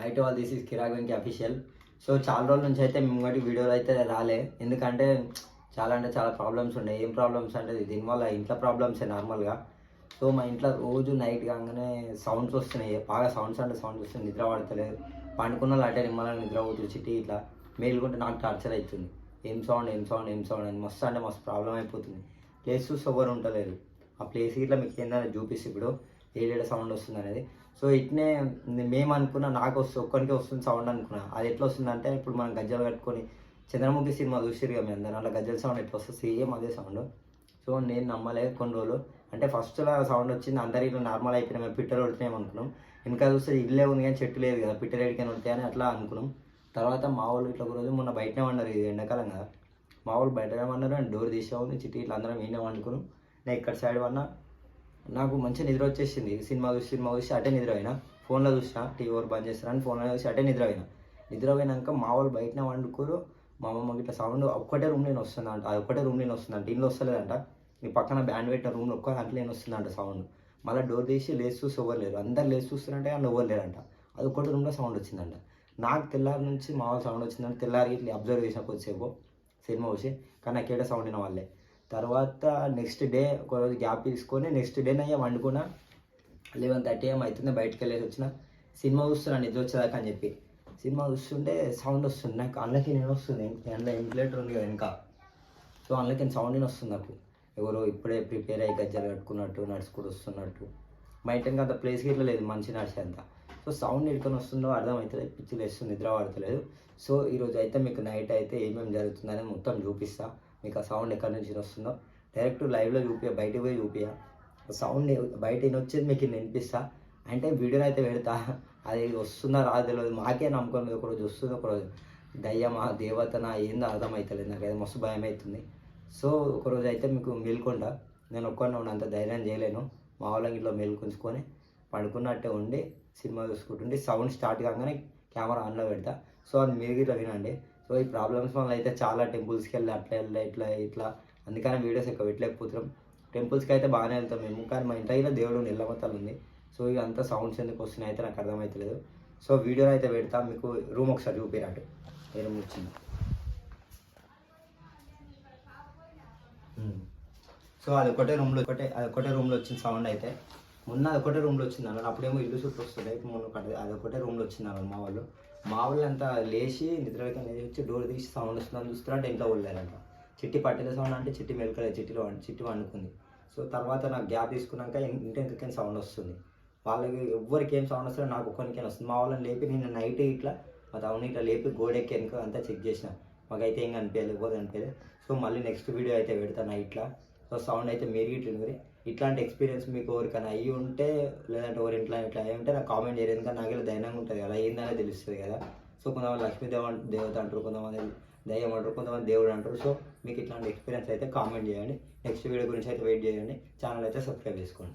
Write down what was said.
అయితే వాళ్ళు this is Kirik Venky official. So చాలా రోజుల నుంచి అయితే ముంగటి వీడియోలు అయితే రాలే. ఎందుకంటే చాలా అంటే చాలా ప్రాబ్లమ్స్ ఉండే. ఏం ప్రాబ్లమ్స్ అంటే దీనివల్ల ఇంట్లో ప్రాబ్లమ్సే నార్మల్గా. సో మా ఇంట్లో రోజు నైట్ కాగానే సౌండ్స్ వస్తున్నాయి. బాగా సౌండ్స్ అంటే సౌండ్స్ వస్తుంది. నిద్ర పడతలేదు. పండుకున్న వాళ్ళు అంటే నిమ్మలంగా నిద్ర పోతుంది. చిట్టి ఇట్లా మేలుకుంటే నాకు టార్చర్ అవుతుంది. ఏం సౌండ్ అని మస్తు అంటే మస్తు ప్రాబ్లం అయిపోతుంది. ప్లేస్ చూసి ఎవరు ఉండలేరు. ఆ ప్లేస్ ఇట్లా మీకు ఏంటనే చూపిస్తే ఇప్పుడు ఏడేడ సౌండ్ వస్తుంది అనేది. సో ఇట్నే మేము అనుకున్న నాకు ఒక్కరికి వస్తుంది సౌండ్ అనుకున్నా. అది ఎట్లా వస్తుందంటే ఇప్పుడు మనం గజ్జలు కట్టుకొని చంద్రముఖి సినిమా చూసిరు కదా మీ అందరూ, అలా గజ్జల సౌండ్ ఎట్లా వస్తుంది సేమ్ అదే సౌండ్. సో నేను నమ్మలే కొన్ని రోజులు. అంటే ఫస్ట్లో సౌండ్ వచ్చింది అందరి ఇట్లా నార్మల్ అయిపోయినా మేము పిట్టలు కొడుతున్నాం అనుకున్నాం. ఇంకా చూస్తే ఇల్లే ఉంది కానీ చెట్టు లేదు కదా, పిట్టలు ఎడికైనా ఉంటాయని అట్లా అనుకున్నాం. తర్వాత మా వాళ్ళు ఇట్లా ఒక రోజు మొన్న బయటనే ఉన్నారు, ఇది ఎండాకాలం కదా, మా వాళ్ళు బయటనే ఉన్నారు అండ్ డోర్ తీసే ఉంది. చిట్టి ఇట్లా అందరం ఈయనే వండుకున్నాం. నేను ఇక్కడ సైడ్ వన్నా నాకు మంచిగా నిద్ర వచ్చేసింది. సినిమా చూసి అటే నిద్రపోయినా. ఫోన్లో చూసిన టీవీ ఓవర్ బంద్ చేస్తారని ఫోన్లో చూసి అటే నిద్రపోయినాక మా వాళ్ళు బయటనే వండుకోరు. మా అమ్మమ్మకి ఇట్లా సౌండ్ ఒక్కటే రూమ్ నేను వస్తుందంట, అది ఒక్కటే రూమ్ నేను వస్తుందంట, ఇంట్లో వస్తలేదంట. ఈ పక్కన బ్యాండ్ పెట్టిన రూమ్లో ఒక్క దాంట్లో నేను వస్తుందంట సౌండ్. మళ్ళీ డోర్ తీసి లేచి చూసి ఎవరు లేరు. అందరు లేచి చూస్తున్నారంటే అందులో ఎవరు లేరంట. అది ఒక్కటి రూమ్లో సౌండ్ వచ్చిందంట. నాకు తెల్లారి నుంచి మా వాళ్ళు సౌండ్ వచ్చిందంటే తెల్లారి ఇట్లా అబ్జర్వ్ చేసిన కొద్దిసేపు సినిమా చూసి, కానీ నాకేట సౌండ్ అయిన వాళ్ళే. తర్వాత నెక్స్ట్ డే ఒకరోజు గ్యాప్ తీసుకొని నెక్స్ట్ డే నయ్యా వండుకున్నా. 11:30 AM అవుతుంది. బయటకు వెళ్ళేసి వచ్చిన సినిమా చూస్తున్నాను నిద్ర వచ్చేదాకా అని చెప్పి. సినిమా చూస్తుంటే సౌండ్ వస్తుంది నాకు. అందులోకి నేను వస్తుంది, అందులో వెంటిలేటర్ ఉంది కదా ఇంకా. సో అందులోకి సౌండ్ నేను వస్తుంది నాకు. ఎవరో ఇప్పుడే ప్రిపేర్ అయ్యి గజ్జలు కట్టుకున్నట్టు నడుచుకుంటూ వస్తున్నట్టు. మా ఇంటికి అంత ప్లేస్కి ఇట్లా లేదు మంచి నడిచేంత. సో సౌండ్ ఎడుకొని వస్తుందో అర్థమవుతుంది, పిచ్చి లేస్తుంది, నిద్ర పడతలేదు. సో ఈరోజు అయితే మీకు నైట్ అయితే ఏమేమి జరుగుతుందని మొత్తం చూపిస్తా. మీకు ఆ సౌండ్ ఎక్కడి నుంచి వస్తుందో డైరెక్ట్ లైవ్లో చూపియా, బయటకు పోయి చూపియా. సౌండ్ బయట వచ్చేది మీకు వినిపిస్తా. అంటే వీడియోని అయితే పెడతా. అది వస్తుందా రాదు తెలియదు, మాకే నమ్మకం లేదు. ఒకరోజు వస్తుంది, ఒకరోజు దయ్యమా దేవతనా ఏందో అర్థమవుతలేదు. నాకైతే మస్తు భయం అవుతుంది. సో ఒకరోజు అయితే మీకు మేల్కొండ, నేను ఒక్కడిని అంత ధైర్యం చేయలేను. మా వాళ్ళకి ఇట్లా మేల్కొంచుకొని పడుకున్నట్టే ఉండి సినిమా చూసుకుంటుండి సౌండ్ స్టార్ట్ కాగానే కెమెరా ఆన్లో పెడతా. సో అది మీరు ఇట్లా వినండి. సో ఈ ప్రాబ్లమ్స్ వల్ల అయితే చాలా టెంపుల్స్కి వెళ్ళి అట్లా ఇట్లా అందుకని వీడియోస్ ఎక్కువ పెట్టలేకపోతున్నాం. టెంపుల్స్కి అయితే బాగానే వెళ్తాం మేము, కానీ మా ఇంట్లో దేవుడు నిల్లమతలు ఉంది. సో ఇవి అంతా సౌండ్స్ ఎందుకు వస్తున్నాయి అయితే నాకు అర్థమవుతలేదు. సో వీడియో అయితే పెడతా. మీకు రూమ్ ఒకసారి చూపినట్టు ఏ రూమ్ వచ్చింది. సో అది ఒకటే రూమ్లో వచ్చిన సౌండ్ అయితే మొన్న అదొకటే రూమ్లో వచ్చింది అన్నారు. అప్పుడేమో ఇల్లు చుట్టూ వస్తుంది. అయితే మొన్న అదొకటే రూమ్లో వచ్చింది అన్నారు మా వాళ్ళు అంతా లేచి నిద్రకి అనేది వచ్చి డోర్ తీసి సౌండ్ వస్తుందని చూస్తున్నారంటే ఇంట్లో వెళ్ళారంట. చిట్టి పట్టిన సౌండ్ అంటే చిట్టి మెలకలేదు, చిట్టి వండుకుంది. సో తర్వాత నాకు గ్యాప్ తీసుకున్నాక ఇంటికైనా సౌండ్ వస్తుంది. వాళ్ళకి ఎవ్వరికి ఏం సౌండ్ వస్తుందో నాకు ఒక్కరికైనా వస్తుంది. మా వాళ్ళని లేపి నేను నైట్ ఇట్లా మా తమ్ముని ఇట్లా లేపి గోడెక్కి వెనుక అంతా చెక్ చేసిన, మాకైతే ఏం కనిపించలేదు, ఎవరు కనిపించలేదు. సో మళ్ళీ నెక్స్ట్ వీడియో అయితే పెడతాను నైట్లా. సో సౌండ్ అయితే మీరు ఇట్లా ఇట్లాంటి ఎక్స్పీరియన్స్ మీకు ఎవరికైనా అయ్యి ఉంటే లేదంటే ఎవరి ఇంట్లో ఇట్లా అయ్యి ఉంటే నాకు కామెంట్ చేయలేదు. ఎందుకంటే నాకు ఇలా ధైర్యంగా ఉంటుంది కదా, ఏందనే తెలుస్తుంది కదా. సో కొంతమంది దేవత అంటారు, కొంతమంది దయ్యం అంటారు, కొంతమంది దేవుడు అంటారు. సో మీకు ఇట్లాంటి ఎక్స్పీరియన్స్ అయితే కామెంట్ చేయండి. నెక్స్ట్ వీడియో గురించి అయితే వెయిట్ చేయండి. ఛానల్ అయితే సబ్స్క్రైబ్ చేసుకోండి.